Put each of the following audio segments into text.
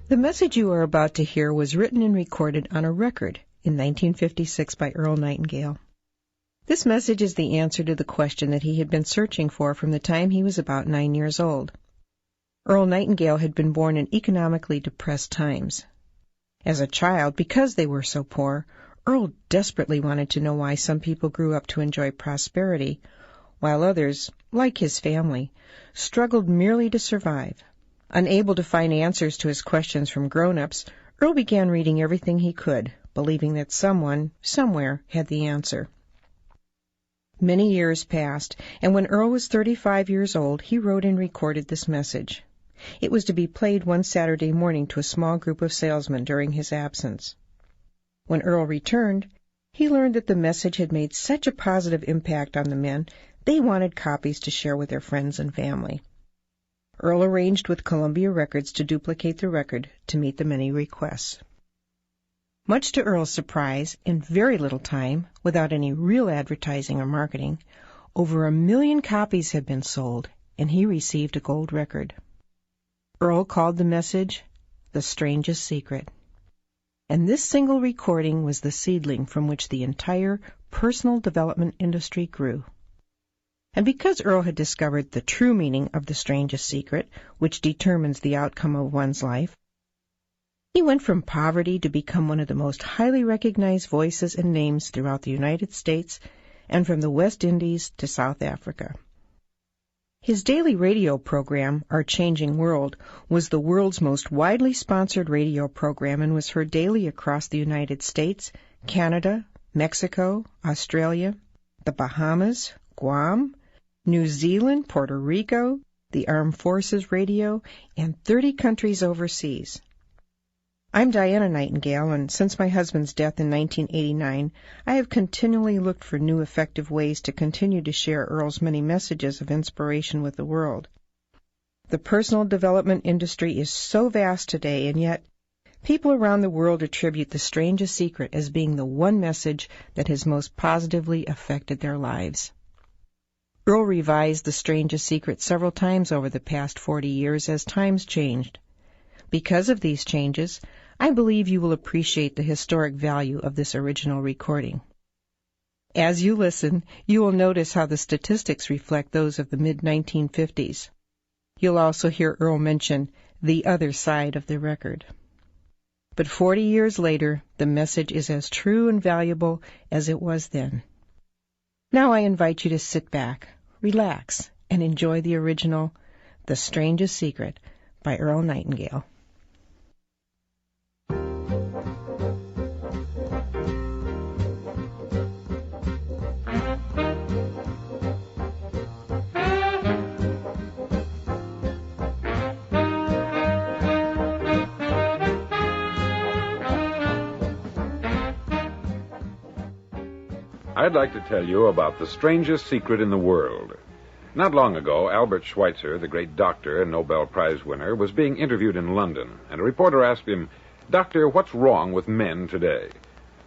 The message you are about to hear was written and recorded on a record in 1956 by Earl Nightingale. This message is the answer to the question that he had been searching for from the time he was about 9 years old. Earl Nightingale had been born in economically depressed times. As a child, because they were so poor, Earl desperately wanted to know why some people grew up to enjoy prosperity, while others, like his family, struggled merely to survive. Unable to find answers to his questions from grown-ups, Earl began reading everything he could, believing that someone, somewhere, had the answer. Many years passed, and when Earl was 35 years old, he wrote and recorded this message. It was to be played one Saturday morning to a small group of salesmen during his absence. When Earl returned, he learned that the message had made such a positive impact on the men, they wanted copies to share with their friends and family. Earl arranged with Columbia Records to duplicate the record to meet the many requests. Much to Earl's surprise, in very little time, without any real advertising or marketing, over 1 million copies had been sold, and he received a gold record. Earl called the message The Strangest Secret. And this single recording was the seedling from which the entire personal development industry grew. And because Earl had discovered the true meaning of the strangest secret, which determines the outcome of one's life, he went from poverty to become one of the most highly recognized voices and names throughout the United States and from the West Indies to South Africa. His daily radio program, Our Changing World, was the world's most widely sponsored radio program and was heard daily across the United States, Canada, Mexico, Australia, the Bahamas, Guam, New Zealand, Puerto Rico, the Armed Forces Radio, and 30 countries overseas. I'm Diana Nightingale, and since my husband's death in 1989, I have continually looked for new effective ways to continue to share Earl's many messages of inspiration with the world. The personal development industry is so vast today, and yet people around the world attribute the strangest secret as being the one message that has most positively affected their lives. Earl revised the strangest secret several times over the past 40 years as times changed. Because of these changes, I believe you will appreciate the historic value of this original recording. As you listen, you will notice how the statistics reflect those of the mid-1950s. You'll also hear Earl mention the other side of the record. But 40 years later, the message is as true and valuable as it was then. Now I invite you to sit back, relax, and enjoy the original, The Strangest Secret, by Earl Nightingale. I'd like to tell you about the strangest secret in the world. Not long ago, Albert Schweitzer, the great doctor and Nobel Prize winner, was being interviewed in London, and a reporter asked him, "Doctor, what's wrong with men today?"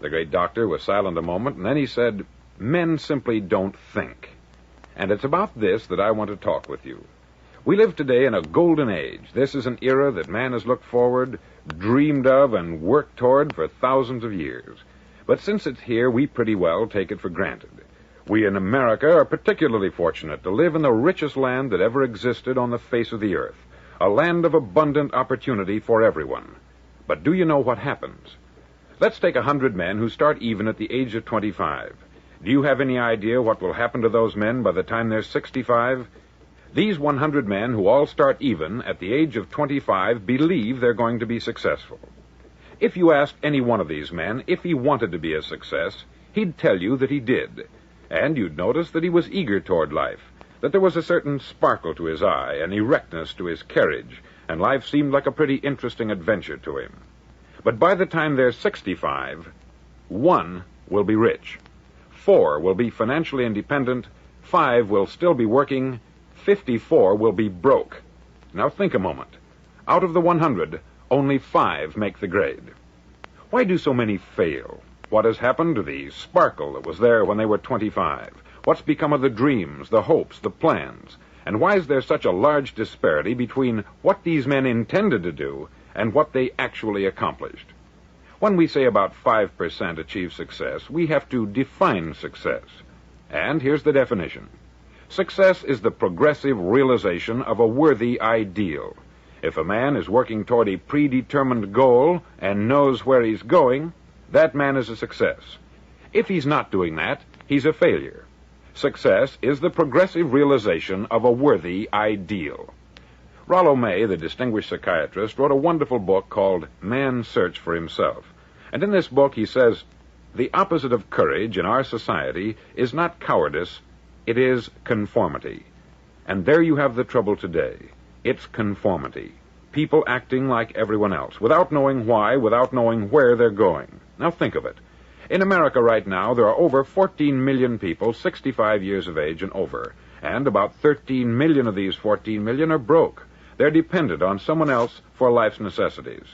The great doctor was silent a moment, and then he said, "Men simply don't think." And it's about this that I want to talk with you. We live today in a golden age. This is an era that man has looked forward, dreamed of, and worked toward for thousands of years. But since it's here, we pretty well take it for granted. We in America are particularly fortunate to live in the richest land that ever existed on the face of the earth, a land of abundant opportunity for everyone. But do you know what happens? Let's take 100 men who start even at the age of 25. Do you have any idea what will happen to those men by the time they're 65? These 100 men who all start even at the age of 25 believe they're going to be successful. If you asked any one of these men if he wanted to be a success, he'd tell you that he did. And you'd notice that he was eager toward life, that there was a certain sparkle to his eye, an erectness to his carriage, and life seemed like a pretty interesting adventure to him. But by the time they're 65, 1 will be rich, 4 will be financially independent, 5 will still be working, 54 will be broke. Now think a moment. Out of the 100, only 5 make the grade. Why do so many fail? What has happened to the sparkle that was there when they were 25? What's become of the dreams, the hopes, the plans? And why is there such a large disparity between what these men intended to do and what they actually accomplished. When we say about 5% achieve success, we have to define success. And here's the definition. Success is the progressive realization of a worthy ideal. If a man is working toward a predetermined goal and knows where he's going, that man is a success. If he's not doing that, he's a failure. Success is the progressive realization of a worthy ideal. Rollo May, the distinguished psychiatrist, wrote a wonderful book called Man's Search for Himself. And in this book he says, the opposite of courage in our society is not cowardice, it is conformity. And there you have the trouble today. It's conformity. People acting like everyone else, without knowing why, without knowing where they're going. Now think of it. In America right now, there are over 14 million people 65 years of age and over, and about 13 million of these 14 million are broke. They're dependent on someone else for life's necessities.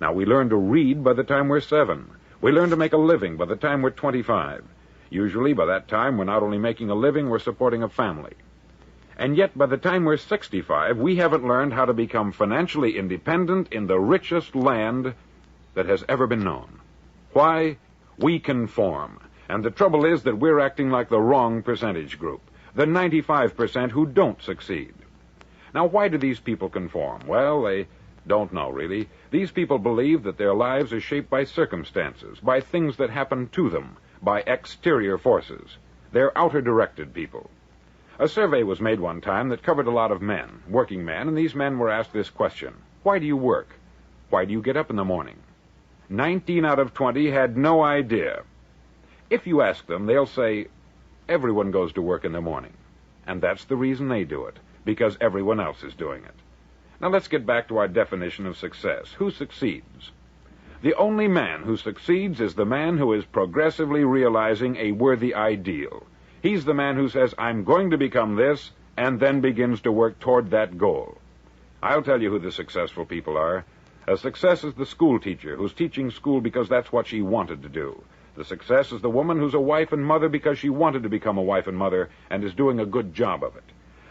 Now, we learn to read by the time we're 7. We learn to make a living by the time we're 25. Usually, by that time, we're not only making a living, we're supporting a family. And yet, by the time we're 65, we haven't learned how to become financially independent in the richest land that has ever been known. Why? We conform. And the trouble is that we're acting like the wrong percentage group, the 95% who don't succeed. Now, why do these people conform? Well, they don't know, really. These people believe that their lives are shaped by circumstances, by things that happen to them, by exterior forces. They're outer-directed people. A survey was made one time that covered a lot of men, working men, and these men were asked this question. Why do you work? Why do you get up in the morning? 19 out of 20 had no idea. If you ask them, they'll say, everyone goes to work in the morning. And that's the reason they do it, because everyone else is doing it. Now let's get back to our definition of success. Who succeeds? The only man who succeeds is the man who is progressively realizing a worthy ideal. He's the man who says, I'm going to become this, and then begins to work toward that goal. I'll tell you who the successful people are. A success is the school teacher who's teaching school because that's what she wanted to do. The success is the woman who's a wife and mother because she wanted to become a wife and mother and is doing a good job of it.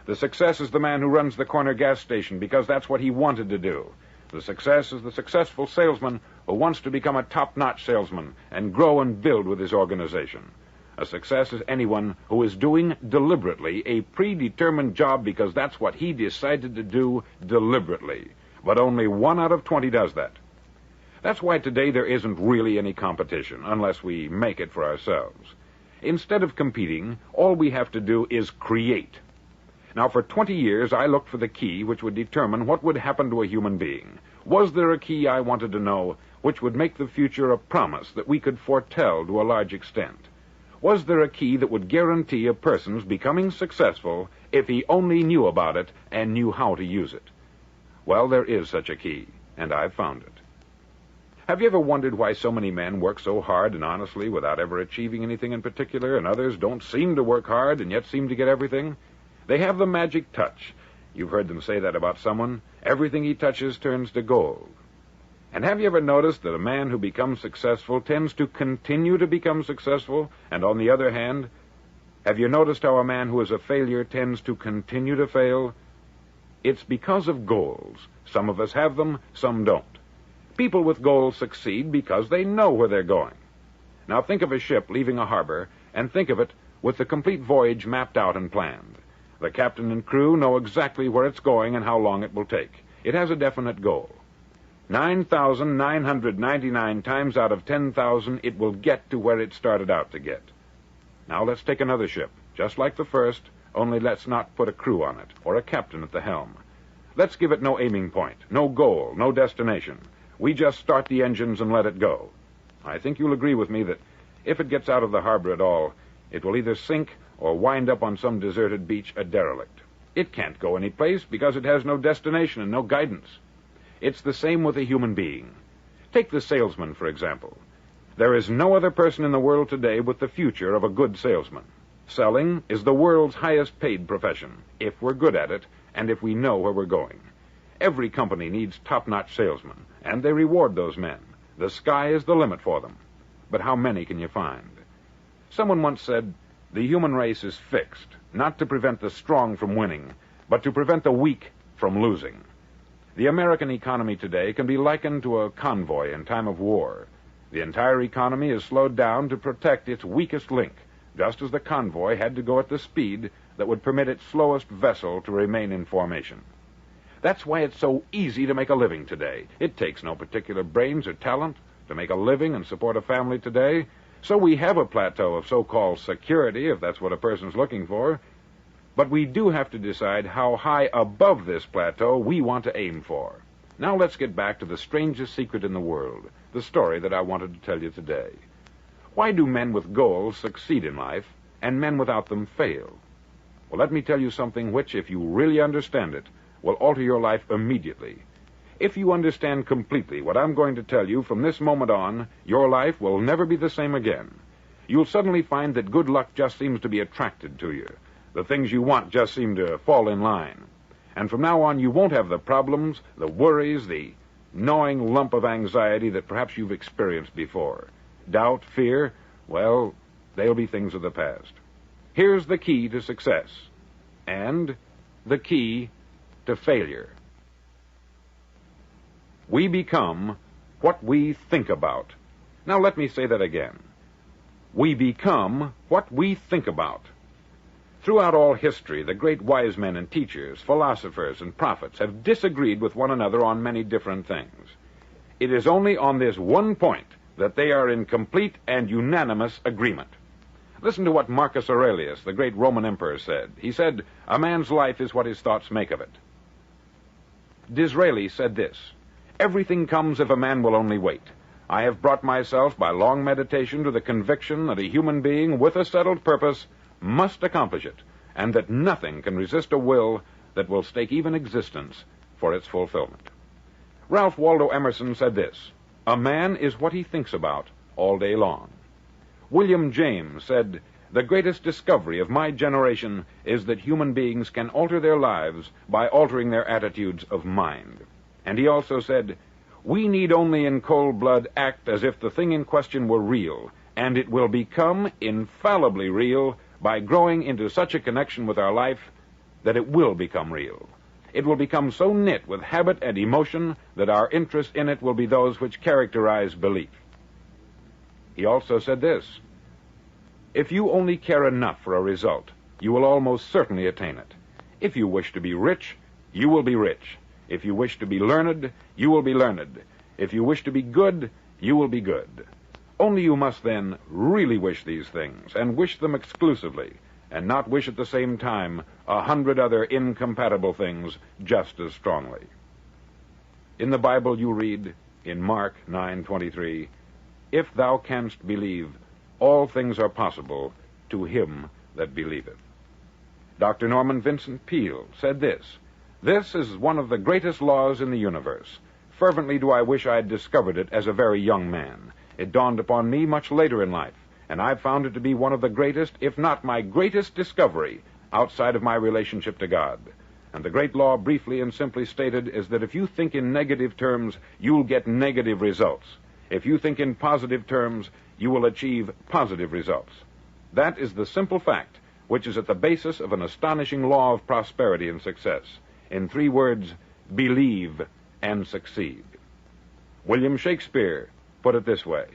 The success is the man who runs the corner gas station because that's what he wanted to do. The success is the successful salesman who wants to become a top-notch salesman and grow and build with his organization. A success is anyone who is doing deliberately a predetermined job because that's what he decided to do deliberately. But only 1 out of 20 does that. That's why today there isn't really any competition, unless we make it for ourselves. Instead of competing, all we have to do is create. Now, for 20 years, I looked for the key which would determine what would happen to a human being. Was there a key I wanted to know which would make the future a promise that we could foretell to a large extent? Was there a key that would guarantee a person's becoming successful if he only knew about it and knew how to use it? Well, there is such a key, and I've found it. Have you ever wondered why so many men work so hard and honestly without ever achieving anything in particular, and others don't seem to work hard and yet seem to get everything? They have the magic touch. You've heard them say that about someone. Everything he touches turns to gold. And have you ever noticed that a man who becomes successful tends to continue to become successful? And on the other hand, have you noticed how a man who is a failure tends to continue to fail? It's because of goals. Some of us have them, some don't. People with goals succeed because they know where they're going. Now think of a ship leaving a harbor, and think of it with the complete voyage mapped out and planned. The captain and crew know exactly where it's going and how long it will take. It has a definite goal. 9,999 times out of 10,000, it will get to where it started out to get. Now let's take another ship, just like the first, only let's not put a crew on it, or a captain at the helm. Let's give it no aiming point, no goal, no destination. We just start the engines and let it go. I think you'll agree with me that if it gets out of the harbor at all, it will either sink or wind up on some deserted beach a derelict. It can't go any place because it has no destination and no guidance. It's the same with a human being. Take the salesman, for example. There is no other person in the world today with the future of a good salesman. Selling is the world's highest paid profession, if we're good at it and if we know where we're going. Every company needs top-notch salesmen, and they reward those men. The sky is the limit for them. But how many can you find? Someone once said, the human race is fixed, not to prevent the strong from winning, but to prevent the weak from losing. The American economy today can be likened to a convoy in time of war. The entire economy is slowed down to protect its weakest link, just as the convoy had to go at the speed that would permit its slowest vessel to remain in formation. That's why it's so easy to make a living today. It takes no particular brains or talent to make a living and support a family today. So we have a plateau of so-called security, if that's what a person's looking for. But we do have to decide how high above this plateau we want to aim for. Now let's get back to the strangest secret in the world, the story that I wanted to tell you today. Why do men with goals succeed in life and men without them fail? Well, let me tell you something which, if you really understand it, will alter your life immediately. If you understand completely what I'm going to tell you from this moment on, your life will never be the same again. You'll suddenly find that good luck just seems to be attracted to you. The things you want just seem to fall in line. And from now on, you won't have the problems, the worries, the gnawing lump of anxiety that perhaps you've experienced before. Doubt, fear, well, they'll be things of the past. Here's the key to success, and the key to failure. We become what we think about. Now let me say that again. We become what we think about. Throughout all history, the great wise men and teachers, philosophers and prophets have disagreed with one another on many different things. It is only on this one point that they are in complete and unanimous agreement. Listen to what Marcus Aurelius, the great Roman emperor, said. He said, "A man's life is what his thoughts make of it." Disraeli said this, "Everything comes if a man will only wait. I have brought myself by long meditation to the conviction that a human being with a settled purpose must accomplish it, and that nothing can resist a will that will stake even existence for its fulfillment." Ralph Waldo Emerson said this, "A man is what he thinks about all day long." William James said, "The greatest discovery of my generation is that human beings can alter their lives by altering their attitudes of mind." And he also said, "We need only in cold blood act as if the thing in question were real, and it will become infallibly real by growing into such a connection with our life that it will become real. It will become so knit with habit and emotion that our interest in it will be those which characterize belief." He also said this, "If you only care enough for a result, you will almost certainly attain it. If you wish to be rich, you will be rich. If you wish to be learned, you will be learned. If you wish to be good, you will be good. Only you must then really wish these things, and wish them exclusively, and not wish at the same time 100 other incompatible things just as strongly." In the Bible you read, in Mark 9:23, "If thou canst believe, all things are possible to him that believeth." Dr. Norman Vincent Peale said this, "This is one of the greatest laws in the universe. Fervently do I wish I had discovered it as a very young man. It dawned upon me much later in life, and I've found it to be one of the greatest, if not my greatest discovery outside of my relationship to God. And the great law, briefly and simply stated, is that if you think in negative terms, you'll get negative results. If you think in positive terms, you will achieve positive results. That is the simple fact which is at the basis of an astonishing law of prosperity and success. In 3 words, believe and succeed." William Shakespeare put it this way,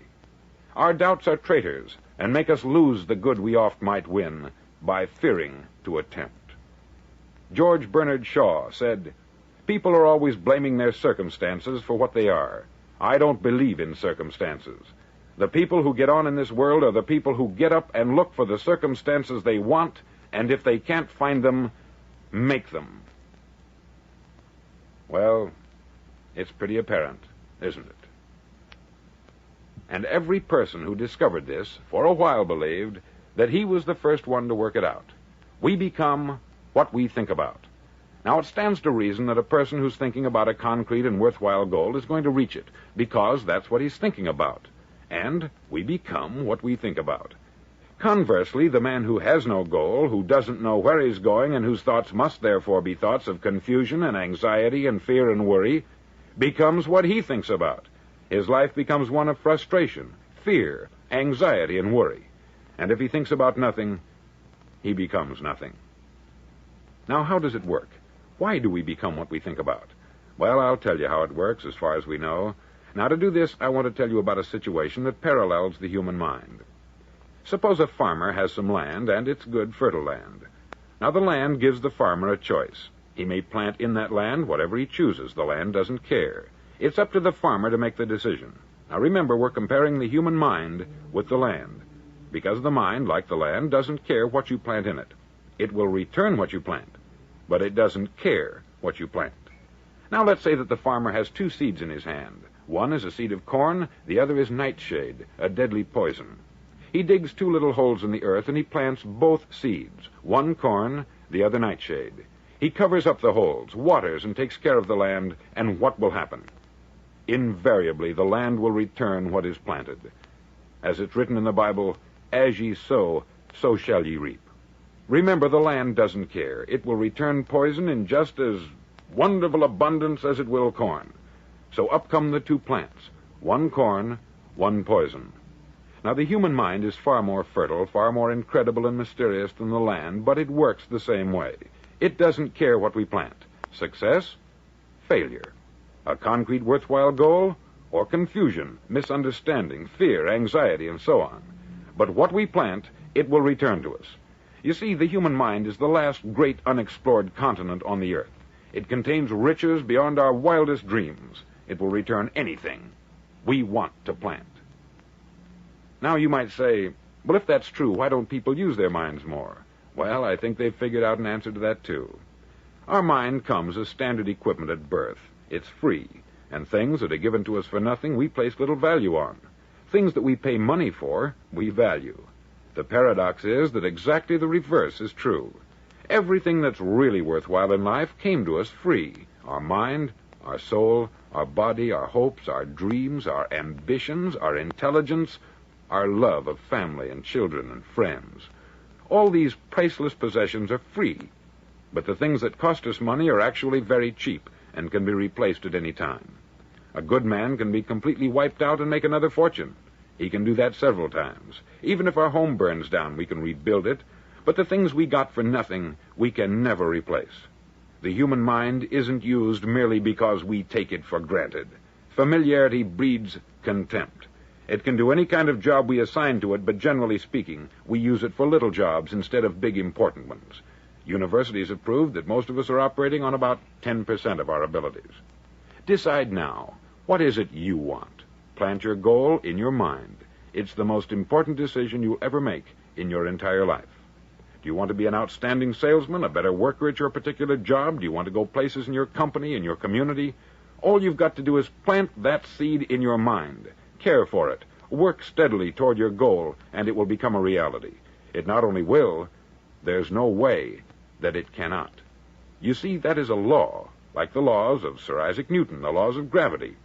"Our doubts are traitors, and make us lose the good we oft might win by fearing to attempt." George Bernard Shaw said, "People are always blaming their circumstances for what they are. I don't believe in circumstances. The people who get on in this world are the people who get up and look for the circumstances they want, and if they can't find them, make them." Well, it's pretty apparent, isn't it? And every person who discovered this for a while believed that he was the first one to work it out. We become what we think about. Now, it stands to reason that a person who's thinking about a concrete and worthwhile goal is going to reach it, because that's what he's thinking about. And we become what we think about. Conversely, the man who has no goal, who doesn't know where he's going, and whose thoughts must therefore be thoughts of confusion and anxiety and fear and worry, becomes what he thinks about. His life becomes one of frustration, fear, anxiety, and worry. And if he thinks about nothing, he becomes nothing. Now, how does it work? Why do we become what we think about? Well, I'll tell you how it works as far as we know. Now, to do this, I want to tell you about a situation that parallels the human mind. Suppose a farmer has some land, and it's good, fertile land. Now, the land gives the farmer a choice. He may plant in that land whatever he chooses. The land doesn't care. It's up to the farmer to make the decision. Now, remember, we're comparing the human mind with the land, because the mind, like the land, doesn't care what you plant in it. It will return what you plant, but it doesn't care what you plant. Now, let's say that the farmer has two seeds in his hand. One is a seed of corn, the other is nightshade, a deadly poison. He digs two little holes in the earth, and he plants both seeds, one corn, the other nightshade. He covers up the holes, waters, and takes care of the land, and what will happen? Invariably, the land will return what is planted. As it's written in the Bible, as ye sow, so shall ye reap. Remember, the land doesn't care. It will return poison in just as wonderful abundance as it will corn. So up come the two plants, one corn, one poison. Now, the human mind is far more fertile, far more incredible and mysterious than the land, but it works the same way. It doesn't care what we plant. Success, failure. A concrete, worthwhile goal, or confusion, misunderstanding, fear, anxiety, and so on. But what we plant, it will return to us. You see, the human mind is the last great unexplored continent on the earth. It contains riches beyond our wildest dreams. It will return anything we want to plant. Now, you might say, well, if that's true, why don't people use their minds more? Well, I think they've figured out an answer to that, too. Our mind comes as standard equipment at birth. It's free, and things that are given to us for nothing we place little value on. Things that we pay money for, we value. The paradox is that exactly the reverse is true. Everything that's really worthwhile in life came to us free. Our mind, our soul, our body, our hopes, our dreams, our ambitions, our intelligence, our love of family and children and friends. All these priceless possessions are free, but the things that cost us money are actually very cheap and can be replaced at any time. A good man can be completely wiped out and make another fortune. He can do that several times. Even if our home burns down, we can rebuild it, but the things we got for nothing, we can never replace. The human mind isn't used merely because we take it for granted. Familiarity breeds contempt. It can do any kind of job we assign to it, but generally speaking, we use it for little jobs instead of big, important ones. Universities have proved that most of us are operating on about 10% of our abilities. Decide now, what is it you want? Plant your goal in your mind. It's the most important decision you'll ever make in your entire life. Do you want to be an outstanding salesman, a better worker at your particular job? Do you want to go places in your company, in your community? All you've got to do is plant that seed in your mind. Care for it. Work steadily toward your goal, and it will become a reality. It not only will, there's no way that it cannot. You see, that is a law, like the laws of Sir Isaac Newton, the laws of gravity.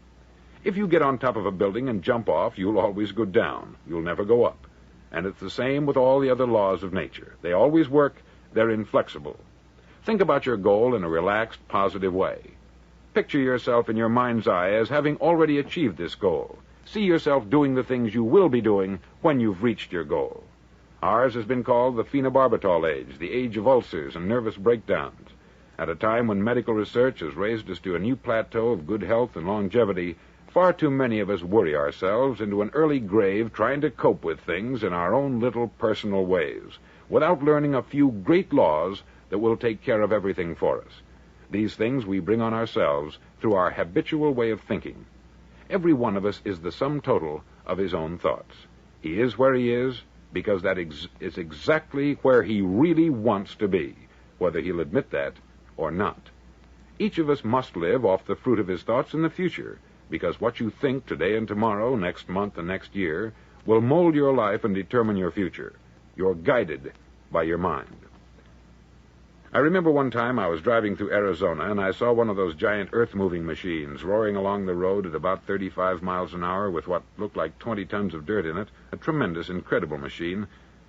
If you get on top of a building and jump off, you'll always go down. You'll never go up. And it's the same with all the other laws of nature. They always work. They're inflexible. Think about your goal in a relaxed, positive way. Picture yourself in your mind's eye as having already achieved this goal. See yourself doing the things you will be doing when you've reached your goal. Ours has been called the phenobarbital age, the age of ulcers and nervous breakdowns. At a time when medical research has raised us to a new plateau of good health and longevity, far too many of us worry ourselves into an early grave trying to cope with things in our own little personal ways, without learning a few great laws that will take care of everything for us. These things we bring on ourselves through our habitual way of thinking. Every one of us is the sum total of his own thoughts. He is where he is because that is exactly where he really wants to be, whether he'll admit that or not. Each of us must live off the fruit of his thoughts in the future, because what you think today and tomorrow, next month and next year, will mold your life and determine your future. You're guided by your mind. I remember one time I was driving through Arizona, and I saw one of those giant earth-moving machines roaring along the road at about 35 miles an hour with what looked like 20 tons of dirt in it, a tremendous, incredible machine,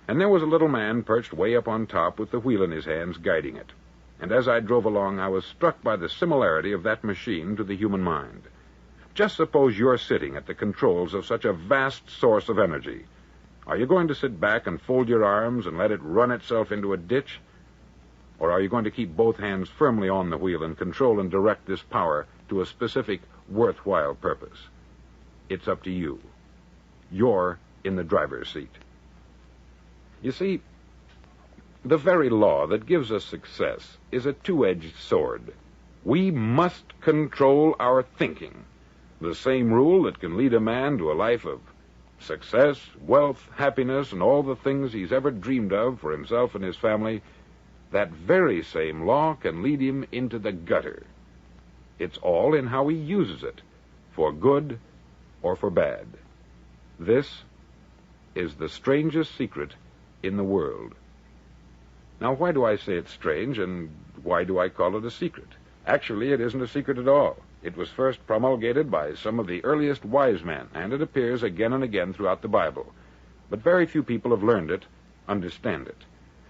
and there was a little man perched way up on top with the wheel in his hands guiding it. And as I drove along, I was struck by the similarity of that machine to the human mind. Just suppose you're sitting at the controls of such a vast source of energy. Are you going to sit back and fold your arms and let it run itself into a ditch? Or are you going to keep both hands firmly on the wheel and control and direct this power to a specific, worthwhile purpose. It's up to you. You're in the driver's seat. You see, the very law that gives us success is a two-edged sword. We must control our thinking. The same rule that can lead a man to a life of success, wealth, happiness, and all the things he's ever dreamed of for himself and his family, that very same law can lead him into the gutter. It's all in how he uses it, for good or for bad. This is the strangest secret in the world. Now, why do I say it's strange, and why do I call it a secret? Actually, it isn't a secret at all. It was first promulgated by some of the earliest wise men, and it appears again and again throughout the Bible. But very few people have learned it, understand it.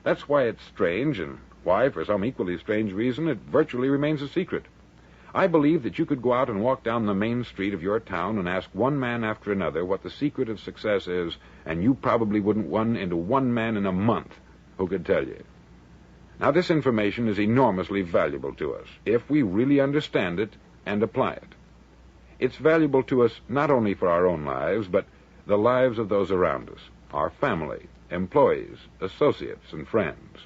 That's why it's strange, and why, for some equally strange reason, it virtually remains a secret. I believe that you could go out and walk down the main street of your town and ask one man after another what the secret of success is, and you probably wouldn't run into one man in a month who could tell you. Now, this information is enormously valuable to us, if we really understand it and apply it. It's valuable to us not only for our own lives, but the lives of those around us, our family, employees, associates, and friends.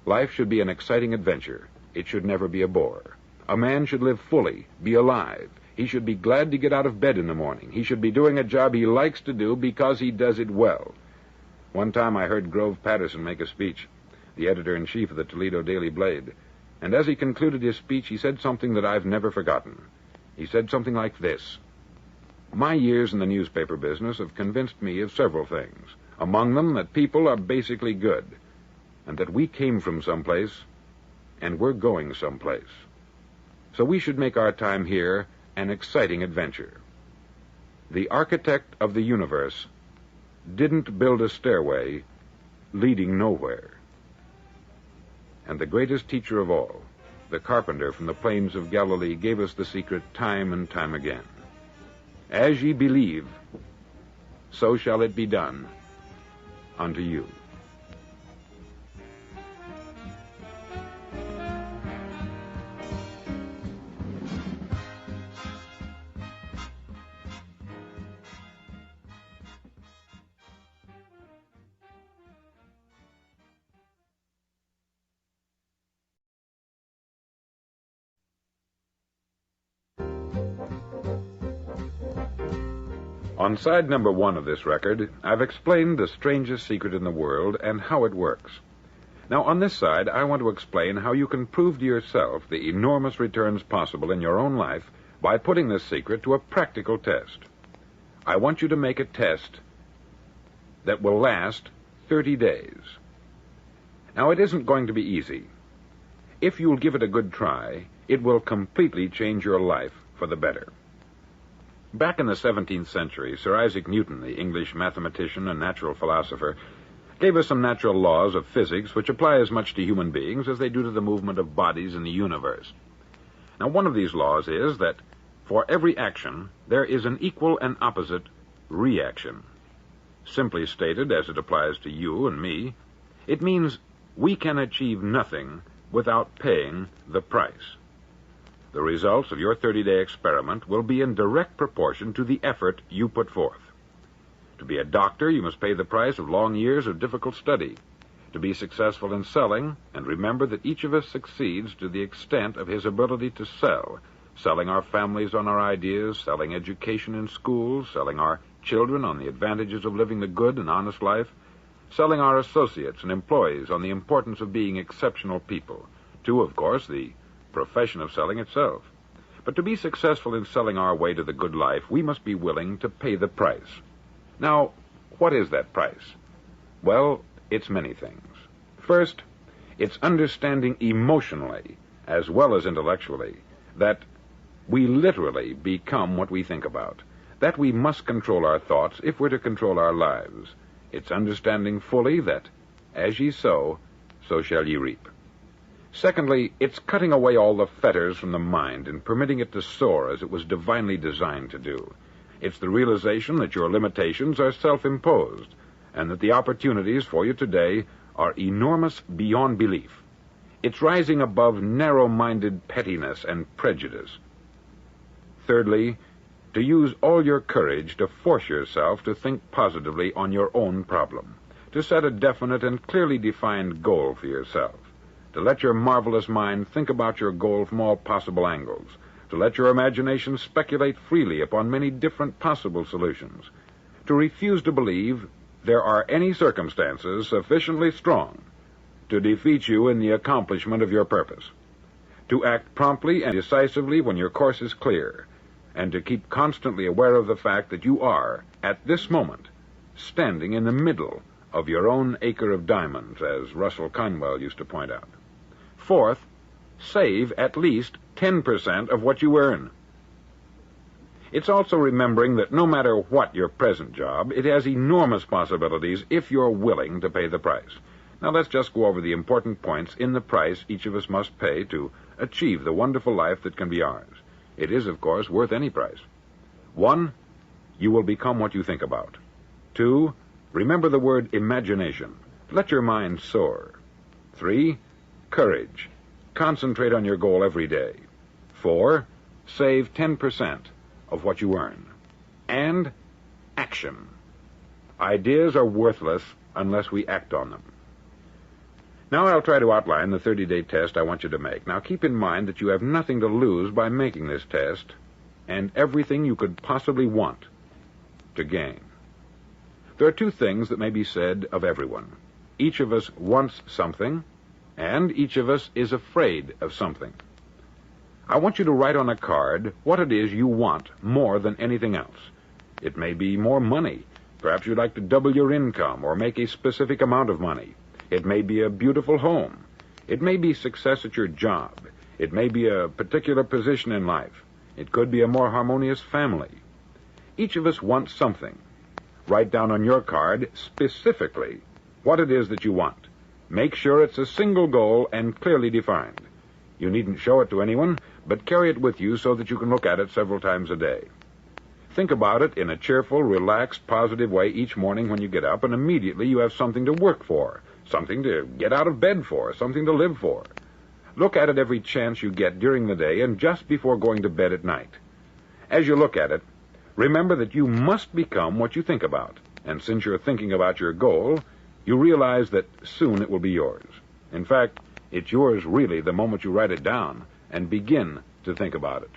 Life should be an exciting adventure. It should never be a bore. A man should live fully, be alive. He should be glad to get out of bed in the morning. He should be doing a job he likes to do because he does it well. One time I heard Grove Patterson make a speech, the editor-in-chief of the Toledo Daily Blade, and as he concluded his speech, he said something that I've never forgotten. He said something like this: "My years in the newspaper business have convinced me of several things, among them that people are basically good, and that we came from someplace, and we're going someplace. So we should make our time here an exciting adventure. The architect of the universe didn't build a stairway leading nowhere." And the greatest teacher of all, the carpenter from the plains of Galilee, gave us the secret time and time again. As ye believe, so shall it be done unto you. On side number 1 of this record, I've explained the strangest secret in the world and how it works. Now, on this side, I want to explain how you can prove to yourself the enormous returns possible in your own life by putting this secret to a practical test. I want you to make a test that will last 30 days. Now, it isn't going to be easy. If you'll give it a good try, it will completely change your life for the better. Back in the 17th century, Sir Isaac Newton, the English mathematician and natural philosopher, gave us some natural laws of physics which apply as much to human beings as they do to the movement of bodies in the universe. Now, one of these laws is that for every action, there is an equal and opposite reaction. Simply stated, as it applies to you and me, it means we can achieve nothing without paying the price. The results of your 30-day experiment will be in direct proportion to the effort you put forth. To be a doctor, you must pay the price of long years of difficult study. To be successful in selling, and remember that each of us succeeds to the extent of his ability to sell, selling our families on our ideas, selling education in schools, selling our children on the advantages of living the good and honest life, selling our associates and employees on the importance of being exceptional people, to, of course, the profession of selling itself. But to be successful in selling our way to the good life, we must be willing to pay the price. Now, what is that price? Well, it's many things. First, it's understanding emotionally, as well as intellectually, that we literally become what we think about, that we must control our thoughts if we're to control our lives. It's understanding fully that, as ye sow, so shall ye reap. Secondly, it's cutting away all the fetters from the mind and permitting it to soar as it was divinely designed to do. It's the realization that your limitations are self-imposed and that the opportunities for you today are enormous beyond belief. It's rising above narrow-minded pettiness and prejudice. Thirdly, to use all your courage to force yourself to think positively on your own problem, to set a definite and clearly defined goal for yourself, to let your marvelous mind think about your goal from all possible angles, to let your imagination speculate freely upon many different possible solutions, to refuse to believe there are any circumstances sufficiently strong to defeat you in the accomplishment of your purpose, to act promptly and decisively when your course is clear, and to keep constantly aware of the fact that you are, at this moment, standing in the middle of your own acre of diamonds, as Russell Conwell used to point out. Fourth, save at least 10% of what you earn. It's also remembering that no matter what your present job, it has enormous possibilities if you're willing to pay the price. Now let's just go over the important points in the price each of us must pay to achieve the wonderful life that can be ours. It is, of course, worth any price. 1, you will become what you think about. 2, remember the word imagination. Let your mind soar. 3, courage. Concentrate on your goal every day. 4, save 10% of what you earn. And action. Ideas are worthless unless we act on them. Now I'll try to outline the 30-day test I want you to make. Now keep in mind that you have nothing to lose by making this test, and everything you could possibly want to gain. There are 2 things that may be said of everyone. Each of us wants something, and each of us is afraid of something. I want you to write on a card what it is you want more than anything else. It may be more money. Perhaps you'd like to double your income or make a specific amount of money. It may be a beautiful home. It may be success at your job. It may be a particular position in life. It could be a more harmonious family. Each of us wants something. Write down on your card specifically what it is that you want. Make sure it's a single goal and clearly defined. You needn't show it to anyone, but carry it with you so that you can look at it several times a day. Think about it in a cheerful, relaxed, positive way each morning when you get up, and immediately you have something to work for, something to get out of bed for, something to live for. Look at it every chance you get during the day and just before going to bed at night. As you look at it, remember that you must become what you think about, and since you're thinking about your goal, you realize that soon it will be yours. In fact, it's yours really the moment you write it down and begin to think about it.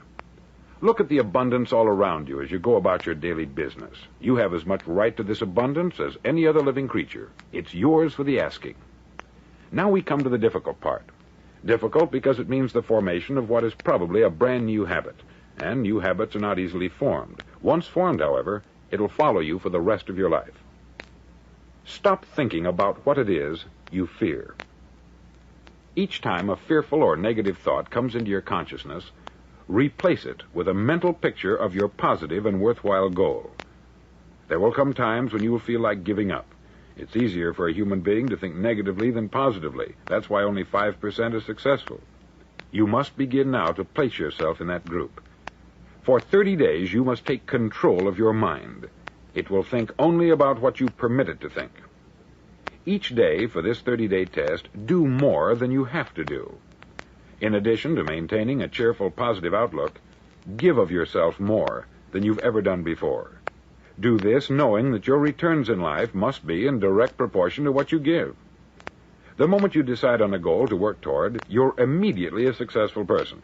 Look at the abundance all around you as you go about your daily business. You have as much right to this abundance as any other living creature. It's yours for the asking. Now we come to the difficult part. Difficult because it means the formation of what is probably a brand new habit, and new habits are not easily formed. Once formed, however, it'll follow you for the rest of your life. Stop thinking about what it is you fear. Each time a fearful or negative thought comes into your consciousness, replace it with a mental picture of your positive and worthwhile goal. There will come times when you will feel like giving up. It's easier for a human being to think negatively than positively. That's why only 5% are successful. You must begin now to place yourself in that group. For 30 days, you must take control of your mind. It will think only about what you permit it to think. Each day for this 30-day test, do more than you have to do. In addition to maintaining a cheerful, positive outlook, give of yourself more than you've ever done before. Do this knowing that your returns in life must be in direct proportion to what you give. The moment you decide on a goal to work toward, you're immediately a successful person.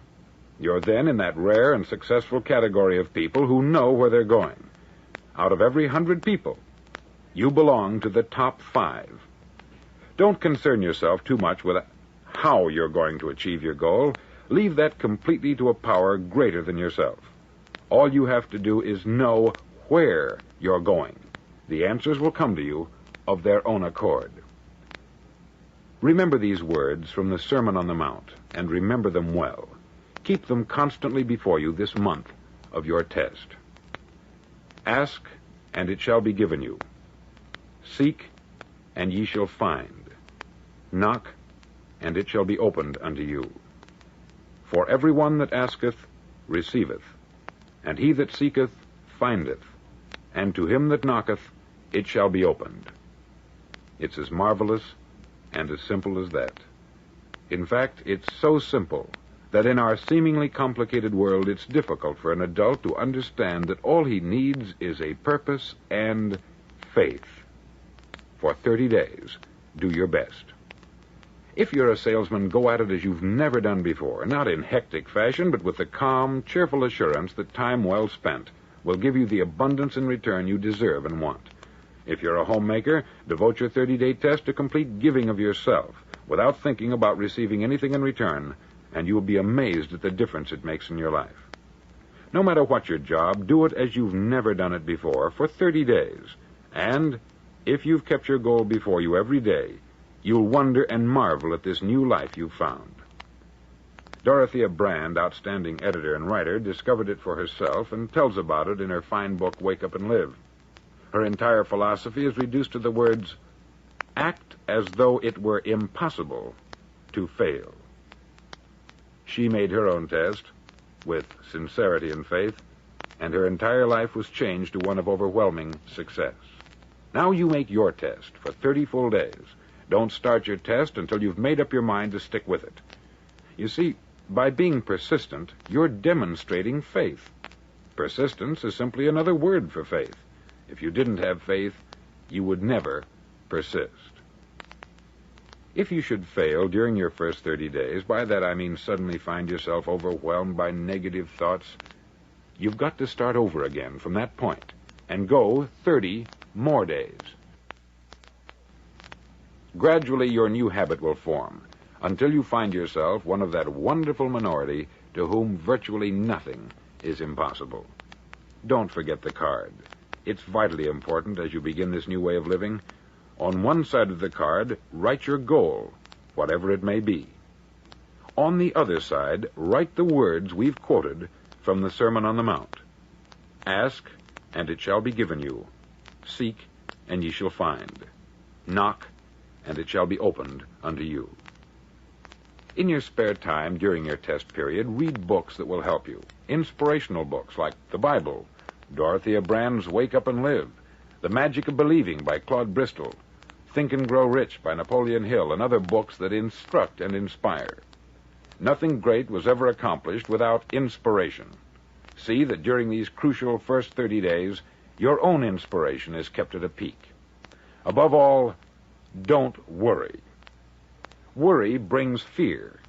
You're then in that rare and successful category of people who know where they're going. Out of every 100 people, you belong to the top 5. Don't concern yourself too much with how you're going to achieve your goal. Leave that completely to a power greater than yourself. All you have to do is know where you're going. The answers will come to you of their own accord. Remember these words from the Sermon on the Mount, and remember them well. Keep them constantly before you this month of your test. Ask, and it shall be given you. Seek, and ye shall find. Knock, and it shall be opened unto you. For every one that asketh receiveth, and he that seeketh findeth, and to him that knocketh it shall be opened. It's as marvelous and as simple as that. In fact, it's so simple that in our seemingly complicated world it's difficult for an adult to understand that all he needs is a purpose and faith. For 30 days, do your best. If you're a salesman, go at it as you've never done before, not in hectic fashion, but with the calm, cheerful assurance that time well spent will give you the abundance in return you deserve and want. If you're a homemaker, devote your 30-day test to complete giving of yourself without thinking about receiving anything in return, and you will be amazed at the difference it makes in your life. No matter what your job, do it as you've never done it before for 30 days. And if you've kept your goal before you every day, you'll wonder and marvel at this new life you've found. Dorothea Brand, outstanding editor and writer, discovered it for herself and tells about it in her fine book, Wake Up and Live. Her entire philosophy is reduced to the words, act as though it were impossible to fail. She made her own test with sincerity and faith, and her entire life was changed to one of overwhelming success. Now you make your test for 30 full days. Don't start your test until you've made up your mind to stick with it. You see, by being persistent, you're demonstrating faith. Persistence is simply another word for faith. If you didn't have faith, you would never persist. If you should fail during your first 30 days, by that I mean suddenly find yourself overwhelmed by negative thoughts, you've got to start over again from that point and go 30 more days. Gradually, your new habit will form until you find yourself one of that wonderful minority to whom virtually nothing is impossible. Don't forget the card. It's vitally important as you begin this new way of living. On one side of the card, write your goal, whatever it may be. On the other side, write the words we've quoted from the Sermon on the Mount. Ask, and it shall be given you. Seek, and ye shall find. Knock, and it shall be opened unto you. In your spare time during your test period, read books that will help you. Inspirational books like the Bible, Dorothea Brand's Wake Up and Live, The Magic of Believing by Claude Bristol, Think and Grow Rich by Napoleon Hill, and other books that instruct and inspire. Nothing great was ever accomplished without inspiration. See that during these crucial first 30 days, your own inspiration is kept at a peak. Above all, don't worry. Worry brings fear,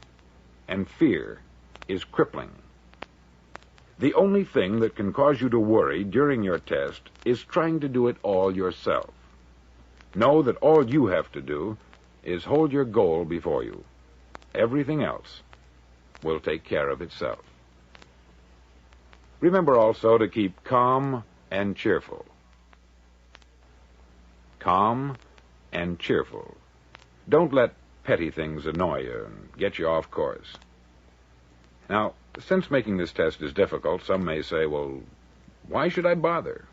and fear is crippling. The only thing that can cause you to worry during your test is trying to do it all yourself. Know that all you have to do is hold your goal before you. Everything else will take care of itself. Remember also to keep calm and cheerful. Calm and cheerful. Don't let petty things annoy you and get you off course. Now, since making this test is difficult, some may say, well, why should I bother?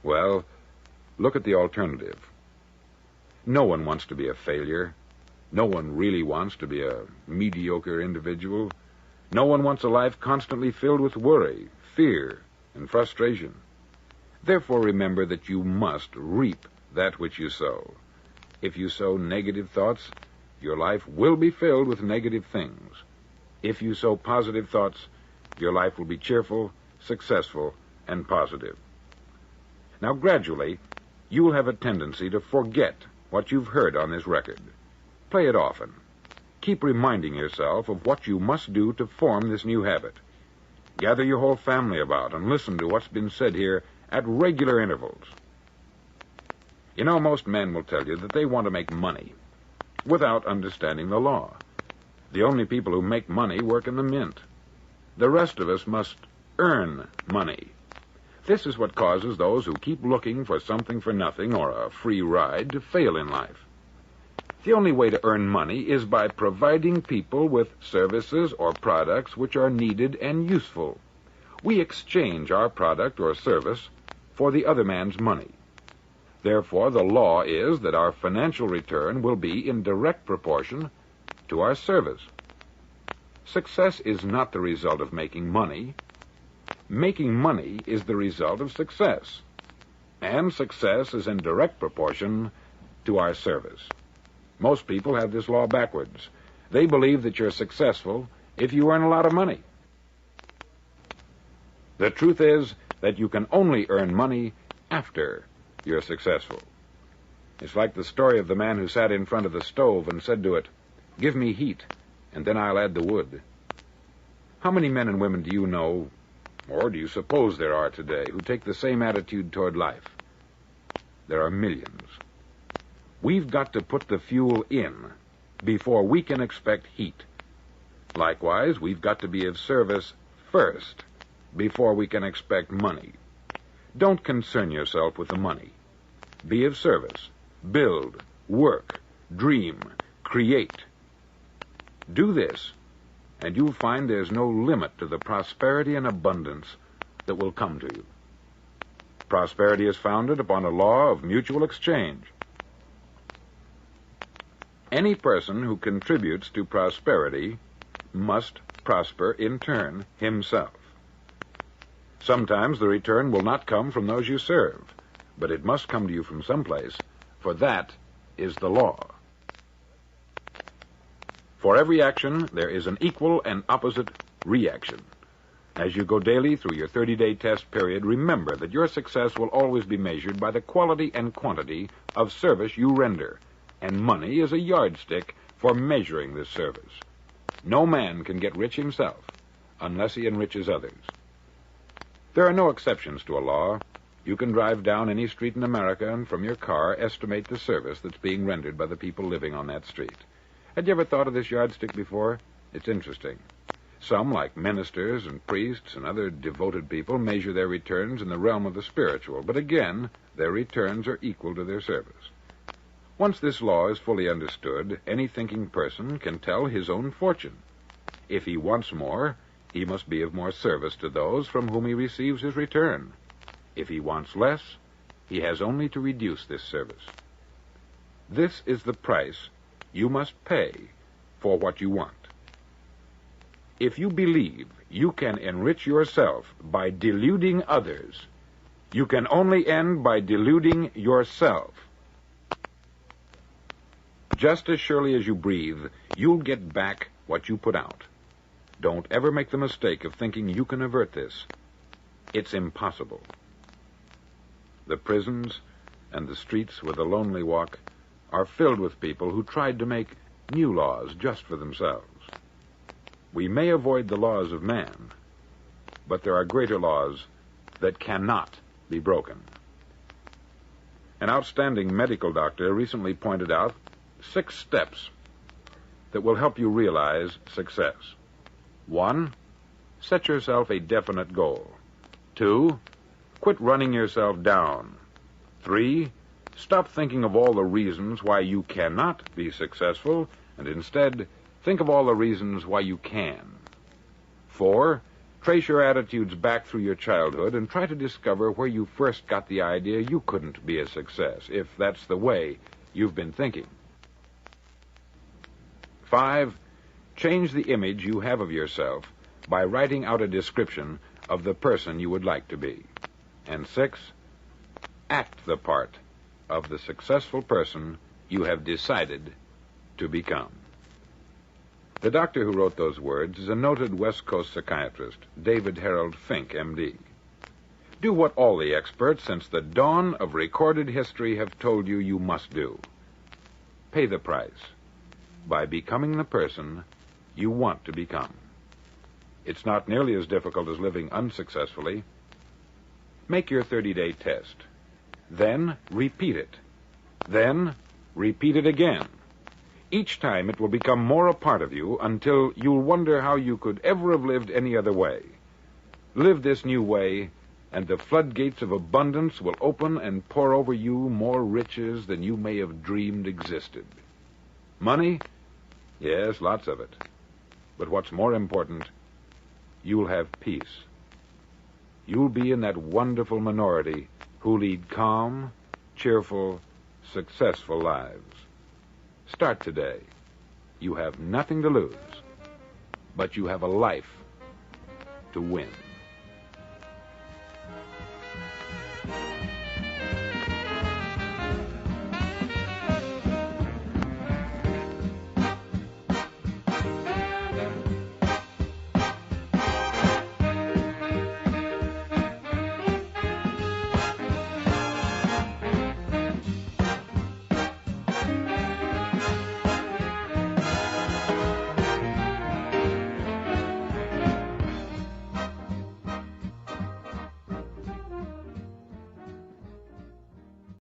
Well, look at the alternative. No one wants to be a failure. No one really wants to be a mediocre individual. No one wants a life constantly filled with worry, fear, and frustration. Therefore, remember that you must reap that which you sow. If you sow negative thoughts, your life will be filled with negative things. If you sow positive thoughts, your life will be cheerful, successful, and positive. Now, gradually, you will have a tendency to forget what you've heard on this record. Play it often. Keep reminding yourself of what you must do to form this new habit. Gather your whole family about and listen to what's been said here at regular intervals. You know, most men will tell you that they want to make money without understanding the law. The only people who make money work in the mint. The rest of us must earn money. This is what causes those who keep looking for something for nothing or a free ride to fail in life. The only way to earn money is by providing people with services or products which are needed and useful. We exchange our product or service for the other man's money. Therefore, the law is that our financial return will be in direct proportion to our service. Success is not the result of making money. Making money is the result of success. And success is in direct proportion to our service. Most people have this law backwards. They believe that you're successful if you earn a lot of money. The truth is that you can only earn money after you're successful. It's like the story of the man who sat in front of the stove and said to it, "Give me heat, and then I'll add the wood." How many men and women do you know, or do you suppose there are today, who take the same attitude toward life? There are millions. We've got to put the fuel in before we can expect heat. Likewise, we've got to be of service first before we can expect money. Don't concern yourself with the money. Be of service. Build, work, dream, create. Do this, and you'll find there's no limit to the prosperity and abundance that will come to you. Prosperity is founded upon a law of mutual exchange. Any person who contributes to prosperity must prosper in turn himself. Sometimes the return will not come from those you serve, but it must come to you from someplace, for that is the law. For every action, there is an equal and opposite reaction. As you go daily through your 30-day test period, remember that your success will always be measured by the quality and quantity of service you render, and money is a yardstick for measuring this service. No man can get rich himself unless he enriches others. There are no exceptions to a law. You can drive down any street in America and from your car estimate the service that's being rendered by the people living on that street. Had you ever thought of this yardstick before? It's interesting. Some, like ministers and priests and other devoted people, measure their returns in the realm of the spiritual, but again, their returns are equal to their service. Once this law is fully understood, any thinking person can tell his own fortune. If he wants more, he must be of more service to those from whom he receives his return. If he wants less, he has only to reduce this service. This is the price you must pay for what you want. If you believe you can enrich yourself by deluding others, you can only end by deluding yourself. Just as surely as you breathe, you'll get back what you put out. Don't ever make the mistake of thinking you can avert this. It's impossible. The prisons and the streets where the lonely walk are filled with people who tried to make new laws just for themselves. We may avoid the laws of man, but there are greater laws that cannot be broken. An outstanding medical doctor recently pointed out 6 steps that will help you realize success. 1, set yourself a definite goal. 2, quit running yourself down. 3, stop thinking of all the reasons why you cannot be successful, and instead think of all the reasons why you can. 4, trace your attitudes back through your childhood and try to discover where you first got the idea you couldn't be a success, if that's the way you've been thinking. 5, change the image you have of yourself by writing out a description of the person you would like to be. And 6, act the part of the successful person you have decided to become. The doctor who wrote those words is a noted West Coast psychiatrist, David Harold Fink, M.D. Do what all the experts since the dawn of recorded history have told you you must do. Pay the price by becoming the person you want to become. It's not nearly as difficult as living unsuccessfully. Make your 30-day test. Then repeat it. Then repeat it again. Each time it will become more a part of you until you'll wonder how you could ever have lived any other way. Live this new way, and the floodgates of abundance will open and pour over you more riches than you may have dreamed existed. Money? Yes, lots of it. But what's more important, you'll have peace. You'll be in that wonderful minority who lead calm, cheerful, successful lives. Start today. You have nothing to lose, but you have a life to win.